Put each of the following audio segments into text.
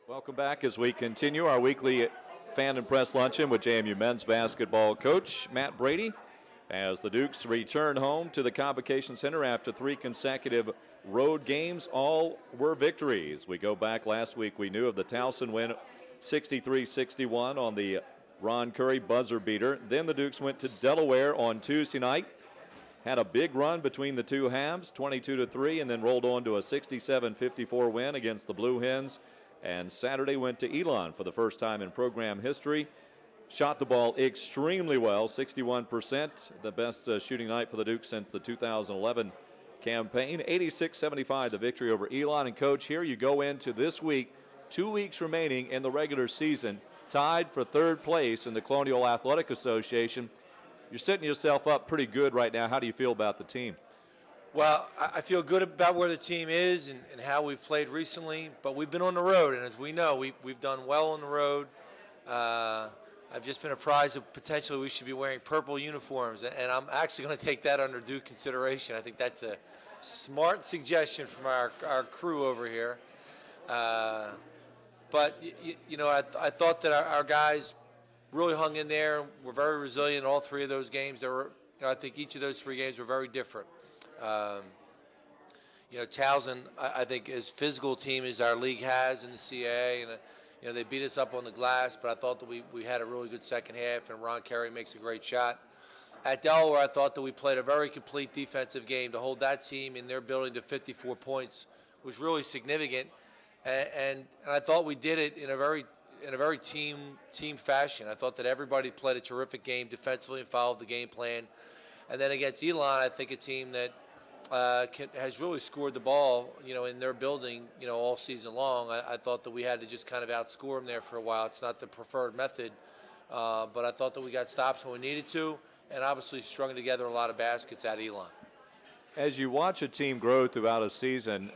Welcome back as we continue our weekly fan and press luncheon with JMU men's basketball coach Matt Brady as the Dukes return home to the Convocation Center after 3 consecutive road games. All were victories. We go back last week, we knew of the Towson win 63-61 on the Ron Curry buzzer beater. Then the Dukes went to Delaware on Tuesday night. Had a big run between the two halves, 22-3, and then rolled on to a 67-54 win against the Blue Hens. And Saturday went to Elon for the first time in program history. Shot the ball extremely well, 61%, the best shooting night for the Dukes since the 2011 campaign. 86-75, the victory over Elon. And, Coach, here you go into this week, 2 weeks remaining in the regular season, tied for 3rd place in the Colonial Athletic Association. You're setting yourself up pretty good right now. How do you feel about the team? Well, I feel good about where the team is and how we've played recently, but we've been on the road, and as we know, we've done well on the road. I've just been apprised of potentially we should be wearing purple uniforms, and I'm actually going to take that under due consideration. I think that's a smart suggestion from our crew over here. But, you know, I thought that our guys really hung in there. We're very resilient in all 3 of those games. There were, you know, I think each of those 3 games were very different. You know, Towson, I think, as physical team as our league has in the CAA, and you know, they beat us up on the glass, but I thought that we had a really good second half, and Ron Carey makes a great shot. At Delaware, I thought that we played a very complete defensive game. To hold that team in their building to 54 points was really significant, and I thought we did it in a very team fashion. I thought that everybody played a terrific game defensively and followed the game plan. And then against Elon, I think a team that has really scored the ball, you know, in their building, you know, all season long. I thought that we had to just kind of outscore them there for a while. It's not the preferred method, but I thought that we got stops when we needed to, and obviously strung together a lot of baskets at Elon. As you watch a team grow throughout a season,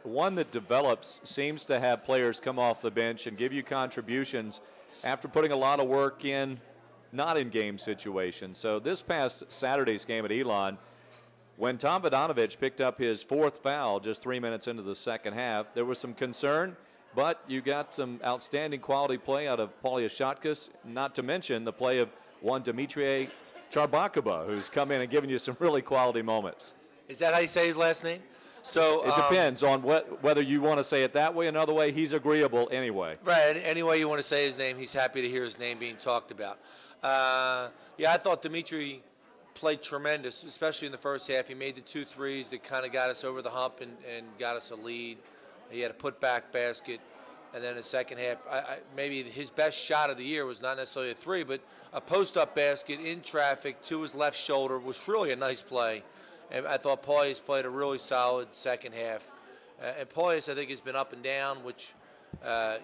one that develops seems to have players come off the bench and give you contributions after putting a lot of work in, not in game situations. So this past Saturday's game at Elon, when Tom Vodanovich picked up his 4th foul just 3 minutes into the second half, there was some concern, but you got some outstanding quality play out of Paulius Shotkus, not to mention the play of one Dimitrie Charbakaba, who's come in and given you some really quality moments. Is that how you say his last name? So it depends on whether you want to say it that way. Another way, he's agreeable anyway. Right. Any way you want to say his name, he's happy to hear his name being talked about. Yeah, I thought Dimitri played tremendous, especially in the first half. He made the 2 threes that kind of got us over the hump and got us a lead. He had a putback basket. And then in the second half, maybe his best shot of the year was not necessarily a 3, but a post-up basket in traffic to his left shoulder was really a nice play. And I thought Paulius played a really solid second half. And Paulius, I think, has been up and down, which,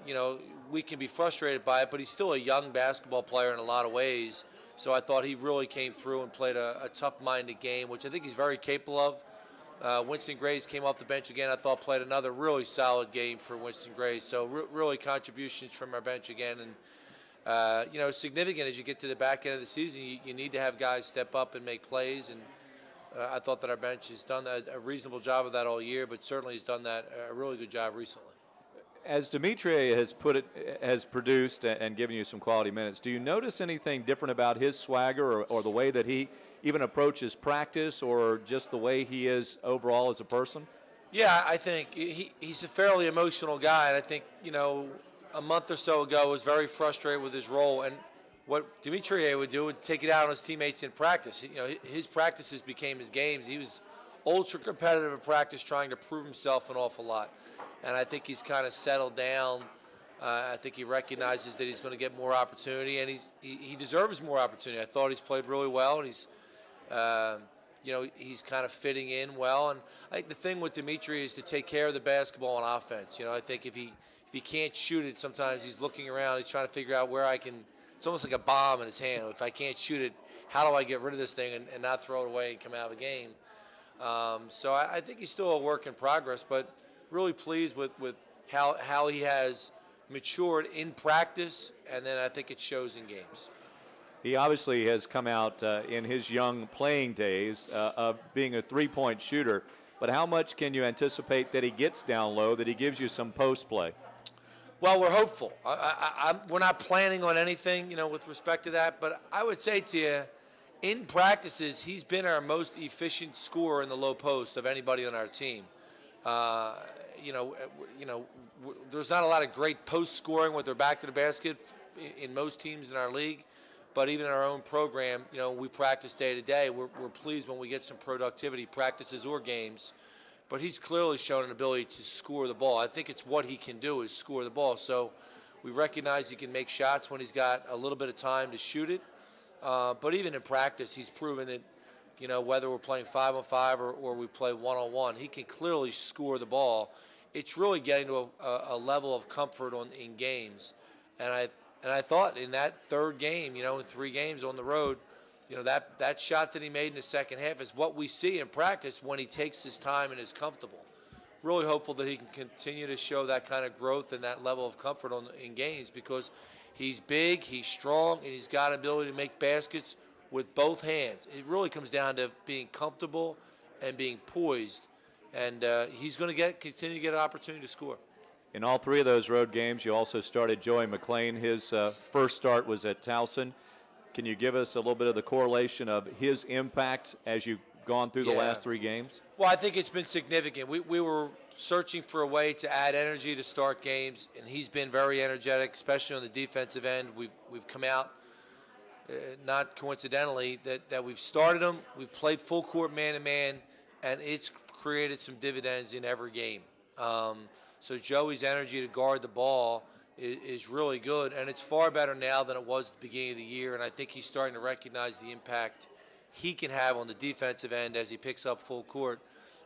you know, we can be frustrated by it, but he's still a young basketball player in a lot of ways. So I thought he really came through and played a tough-minded game, which I think he's very capable of. Winston Grays came off the bench again. I thought played another really solid game for Winston Grays. So really contributions from our bench again. And, you know, significant as you get to the back end of the season. You need to have guys step up and make plays. And I thought that our bench has done a reasonable job of that all year, but certainly has done that a really good job recently. As Dimitri has produced and given you some quality minutes, do you notice anything different about his swagger or the way that he even approaches practice or just the way he is overall as a person? Yeah, I think he's a fairly emotional guy, and I think, you know, a month or so ago was very frustrated with his role. And what Dimitri would do would take it out on his teammates in practice. You know, his practices became his games. He was ultra competitive in practice, trying to prove himself an awful lot. And I think he's kind of settled down. I think he recognizes that he's going to get more opportunity, and he deserves more opportunity. I thought he's played really well, and he's, you know, he's kind of fitting in well. And I think the thing with Dimitri is to take care of the basketball on offense. You know, I think if he can't shoot it, sometimes he's looking around. He's trying to figure out where I can. It's almost like a bomb in his hand. If I can't shoot it, how do I get rid of this thing and not throw it away and come out of the game? So I think he's still a work in progress, but really pleased with how he has matured in practice, and then I think it shows in games. He obviously has come out in his young playing days of being a three-point shooter, but how much can you anticipate that he gets down low, that he gives you some post play? Well, we're hopeful. We're not planning on anything, with respect to that. But I would say to you, in practices, he's been our most efficient scorer in the low post of anybody on our team. Uh, you know, there's not a lot of great post scoring with their back to the basket in most teams in our league. But even in our own program, we practice day to day. We're pleased when we get some productivity, practices or games. But he's clearly shown an ability to score the ball. I think it's what he can do is score the ball. So we recognize he can make shots when he's got a little bit of time to shoot it. But even in practice, he's proven that, whether we're playing 5-on-5 or we play 1-on-1, he can clearly score the ball. It's really getting to a level of comfort in games. And I thought in that third game, in 3 games on the road, that shot that he made in the second half is what we see in practice when he takes his time and is comfortable. Really hopeful that he can continue to show that kind of growth and that level of comfort in games because he's big, he's strong, and he's got ability to make baskets with both hands. It really comes down to being comfortable and being poised, and he's going to continue to get an opportunity to score. In all 3 of those road games, you also started Joey McLean. His first start was at Towson. Can you give us a little bit of the correlation of his impact as you've gone through the last 3 games? Well, I think it's been significant. We were searching for a way to add energy to start games, and he's been very energetic, especially on the defensive end. We've come out, not coincidentally, that we've started him. We've played full court man-to-man, and it's created some dividends in every game. So Joey's energy to guard the ball is really good, and it's far better now than it was at the beginning of the year, and I think he's starting to recognize the impact he can have on the defensive end as he picks up full court,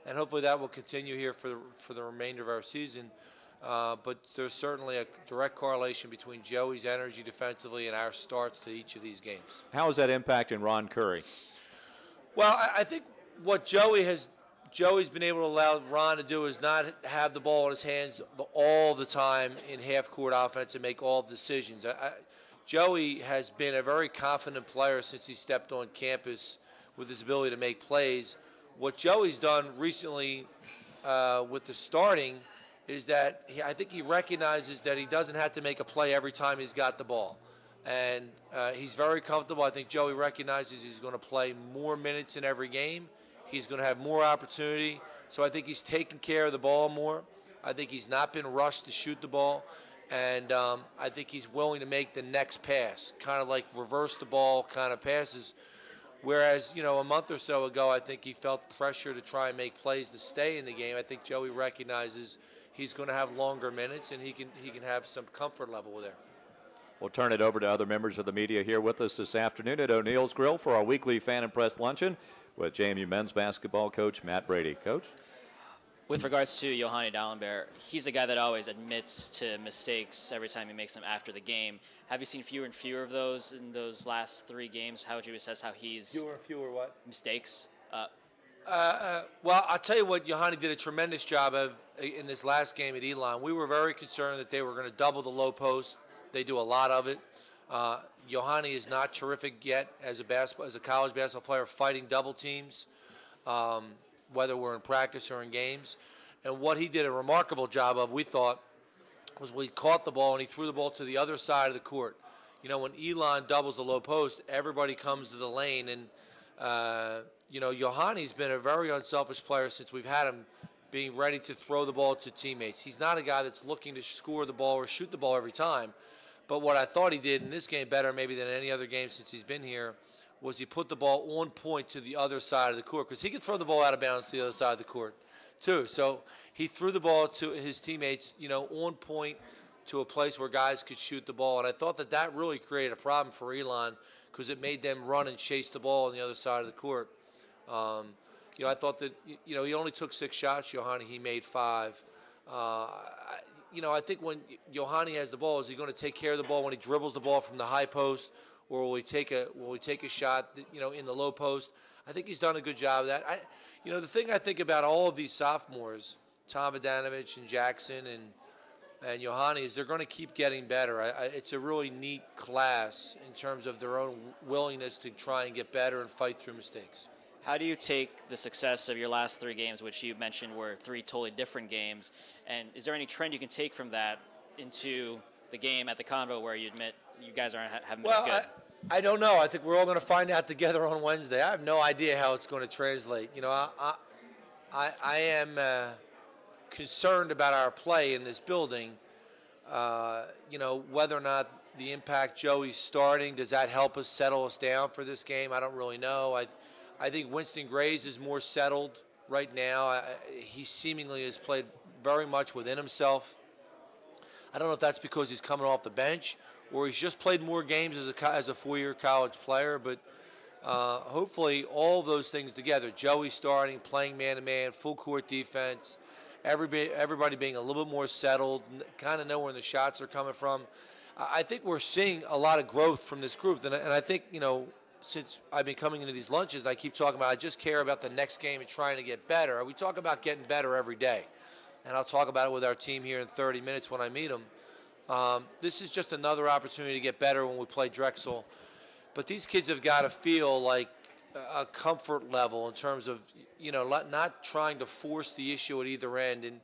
and hopefully that will continue here for the remainder of our season. But there's certainly a direct correlation between Joey's energy defensively and our starts to each of these games. How is that impacting Ron Curry? Well, I think what Joey's been able to allow Ron to do is not have the ball in his hands all the time in half-court offense and make all decisions. Joey has been a very confident player since he stepped on campus with his ability to make plays. What Joey's done recently with the starting is that I think he recognizes that he doesn't have to make a play every time he's got the ball. And he's very comfortable. I think Joey recognizes he's going to play more minutes in every game. He's going to have more opportunity. So I think he's taking care of the ball more. I think he's not been rushed to shoot the ball. And I think he's willing to make the next pass, kind of like reverse the ball kind of passes. Whereas, a month or so ago, I think he felt pressure to try and make plays to stay in the game. I think Joey recognizes he's going to have longer minutes and he can have some comfort level there. We'll turn it over to other members of the media here with us this afternoon at O'Neill's Grill for our weekly Fan and Press Luncheon with JMU men's basketball coach Matt Brady. Coach? With regards to Yohanni Dallenberg, he's a guy that always admits to mistakes every time he makes them after the game. Have you seen fewer and fewer of those in those last 3 games? How would you assess how he's... Fewer and fewer what? Mistakes. Well, I'll tell you what Yohanni did a tremendous job of in this last game at Elon. We were very concerned that they were going to double the low post. They do a lot of it. Yohanni is not terrific yet as a college basketball player fighting double teams, whether we're in practice or in games. And what he did a remarkable job of, we thought, was when he caught the ball and he threw the ball to the other side of the court. When Elon doubles the low post, everybody comes to the lane. And, Yohanni's been a very unselfish player since we've had him being ready to throw the ball to teammates. He's not a guy that's looking to score the ball or shoot the ball every time. But what I thought he did in this game better maybe than any other game since he's been here was he put the ball on point to the other side of the court because he could throw the ball out of bounds to the other side of the court too. So he threw the ball to his teammates, on point to a place where guys could shoot the ball. And I thought that really created a problem for Elon because it made them run and chase the ball on the other side of the court. I thought that, he only took 6 shots, Yohanni. He made 5. I think when Yohanni has the ball, is he going to take care of the ball when he dribbles the ball from the high post, or will he take a shot, in the low post? I think he's done a good job of that. The thing I think about all of these sophomores, Tom Vodanovich and Jackson and Yohanni, is they're going to keep getting better. It's a really neat class in terms of their own willingness to try and get better and fight through mistakes. How do you take the success of your last 3 games, which you mentioned were 3 totally different games, and is there any trend you can take from that into the game at the Convo where you admit you guys haven't been as Well, good? I don't know. I think we're all going to find out together on Wednesday. I have no idea how it's going to translate. I am concerned about our play in this building. Whether or not the impact Joey's starting, does that help us settle us down for this game? I don't really know. I think Winston Grays is more settled right now. He seemingly has played very much within himself. I don't know if that's because he's coming off the bench or he's just played more games as a four-year college player, but hopefully all those things together, Joey starting, playing man-to-man, full-court defense, everybody being a little bit more settled, kind of know where the shots are coming from. I think we're seeing a lot of growth from this group, and I think, since I've been coming into these lunches, and I keep talking about I just care about the next game and trying to get better. We talk about getting better every day, and I'll talk about it with our team here in 30 minutes when I meet them. This is just another opportunity to get better when we play Drexel. But these kids have got to feel like a comfort level in terms of, not trying to force the issue at either end. And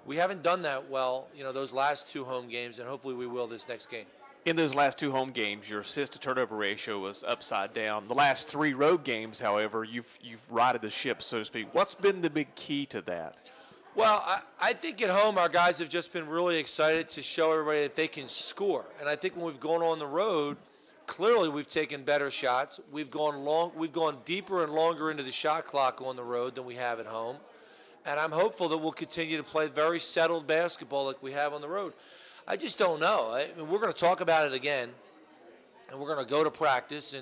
we haven't done that well, those last two home games, and hopefully we will this next game. In those last two home games, your assist-to-turnover ratio was upside down. The last three road games, however, you've righted the ship, so to speak. What's been the big key to that? Well, I think at home our guys have just been really excited to show everybody that they can score. And I think when we've gone on the road, clearly we've taken better shots. We've gone deeper and longer into the shot clock on the road than we have at home. And I'm hopeful that we'll continue to play very settled basketball like we have on the road. I just don't know. We're going to talk about it again, and we're going to go to practice.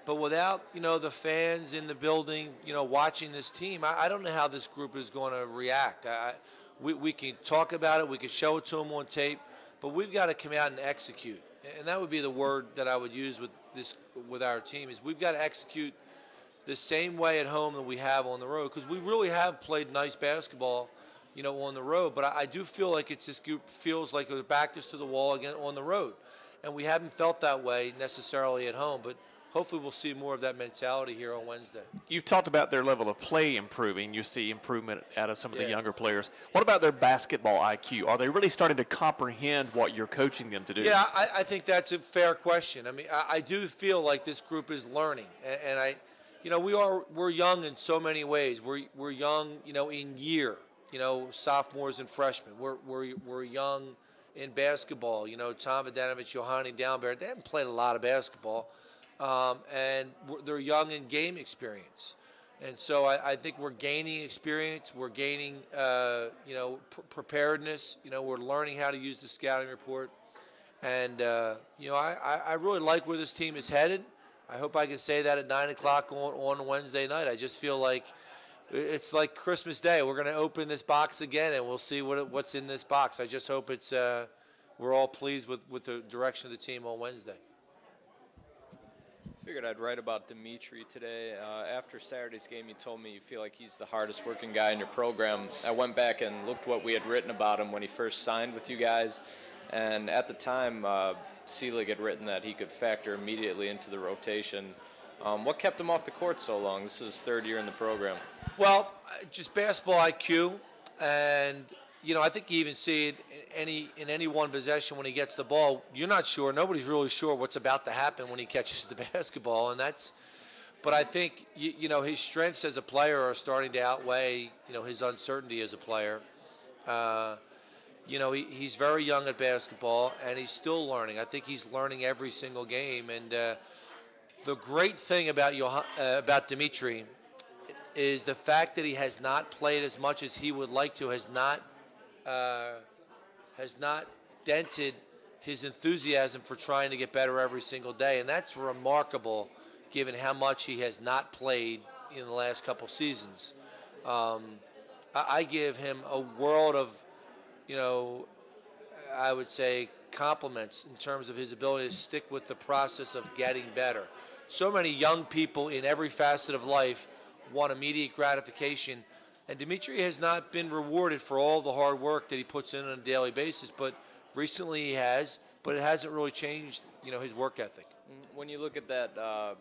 But without, the fans in the building, watching this team, I don't know how this group is going to react. We can talk about it. We can show it to them on tape. But we've got to come out and execute. And that would be the word that I would use with our team is we've got to execute the same way at home that we have on the road, because we really have played nice basketball, on the road. But I do feel like this group feels like their back is to the wall again on the road. And we haven't felt that way necessarily at home. But hopefully we'll see more of that mentality here on Wednesday. You've talked about their level of play improving. You see improvement out of some of the younger players. What about their basketball IQ? Are they really starting to comprehend what you're coaching them to do? Yeah, I think that's a fair question. I do feel like this group is learning. And we're young in so many ways. We're young, in year, sophomores and freshmen. We're young in basketball. Tom Vodanovich, Yohani Dallenberg, they haven't played a lot of basketball. And they're young in game experience. And so I think we're gaining experience. We're gaining, preparedness. We're learning how to use the scouting report. And, I really like where this team is headed. I hope I can say that at 9 o'clock on Wednesday night. I just feel like it's like Christmas Day. We're going to open this box again, and we'll see what's in this box. I just hope we're all pleased with the direction of the team on Wednesday. Figured I'd write about Dimitri today. After Saturday's game, you told me you feel like he's the hardest working guy in your program. I went back and looked what we had written about him when he first signed with you guys. And at the time, Seelig had written that he could factor immediately into the rotation. What kept him off the court so long? This is his third year in the program. Well, just basketball IQ. And, I think you even see it in any one possession when he gets the ball. You're not sure. Nobody's really sure what's about to happen when he catches the basketball. But I think, his strengths as a player are starting to outweigh, his uncertainty as a player. He's very young at basketball, and he's still learning. I think he's learning every single game. And the great thing about Dimitri is the fact that he has not played as much as he would like to, has not dented his enthusiasm for trying to get better every single day. And that's remarkable given how much he has not played in the last couple seasons. I give him a world of, I would say, compliments in terms of his ability to stick with the process of getting better. So many young people in every facet of life want immediate gratification, and Dimitri has not been rewarded for all the hard work that he puts in on a daily basis, but recently he has, but it hasn't really changed, his work ethic. When you look at that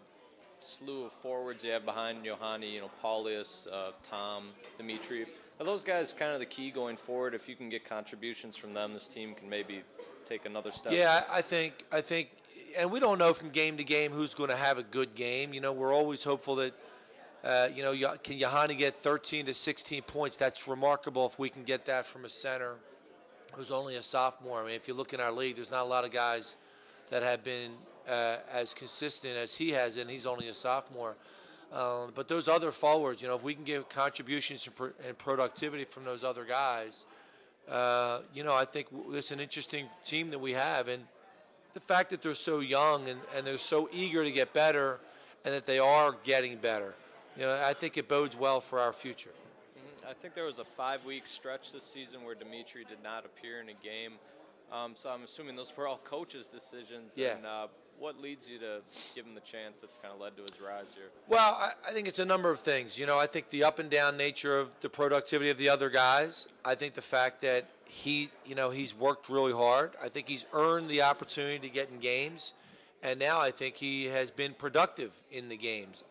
slew of forwards you have behind Yohani, Paulius, Tom, Dimitri, are those guys kind of the key going forward? If you can get contributions from them, this team can maybe take another step? Yeah, I think, and we don't know from game to game who's going to have a good game. You know, we're always hopeful that, can Yohani get 13 to 16 points? That's remarkable if we can get that from a center who's only a sophomore. I mean, if you look in our league, there's not a lot of guys that have been as consistent as he has, and he's only a sophomore. But those other forwards, if we can get contributions and productivity from those other guys, I think it's an interesting team that we have. And the fact that they're so young and they're so eager to get better and that they are getting better, I think it bodes well for our future. I think there was a 5-week stretch this season where Dimitri did not appear in a game. So I'm assuming those were all coaches' decisions. Yeah. And what leads you to give him the chance that's kind of led to his rise here? Well, I think it's a number of things. I think the up and down nature of the productivity of the other guys. I think the fact that he's worked really hard. I think he's earned the opportunity to get in games. And now I think he has been productive in the games.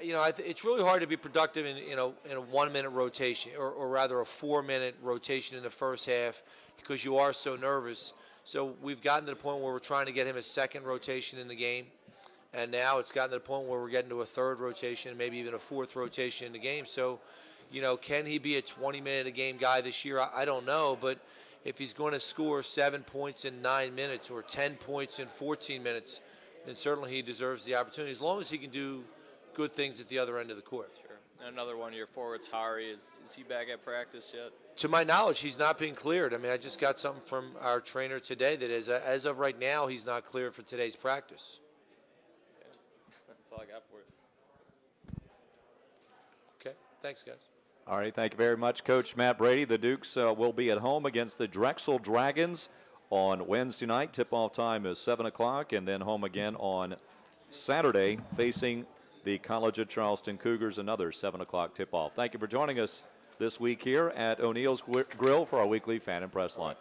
It's really hard to be productive in a 1-minute rotation, or rather a 4-minute rotation in the first half, because you are so nervous. So we've gotten to the point where we're trying to get him a second rotation in the game, and now it's gotten to the point where we're getting to a third rotation, maybe even a fourth rotation in the game. So, can he be a 20-minute-a-game guy this year? I don't know, but if he's going to score 7 points in 9 minutes or 10 points in 14 minutes, then certainly he deserves the opportunity, as long as he can do good things at the other end of the court. Sure. And another one of your forwards, Hari, is he back at practice yet? To my knowledge, he's not been cleared. I mean, I just got something from our trainer today that is, as of right now, he's not cleared for today's practice. Okay. That's all I got for you. Okay, thanks, guys. All right, thank you very much, Coach Matt Brady. The Dukes will be at home against the Drexel Dragons on Wednesday night. Tip-off time is 7 o'clock, and then home again on Saturday, facing the College of Charleston Cougars, another 7 o'clock tip-off. Thank you for joining us this week here at O'Neill's Grill for our weekly Fan and Press Lunch.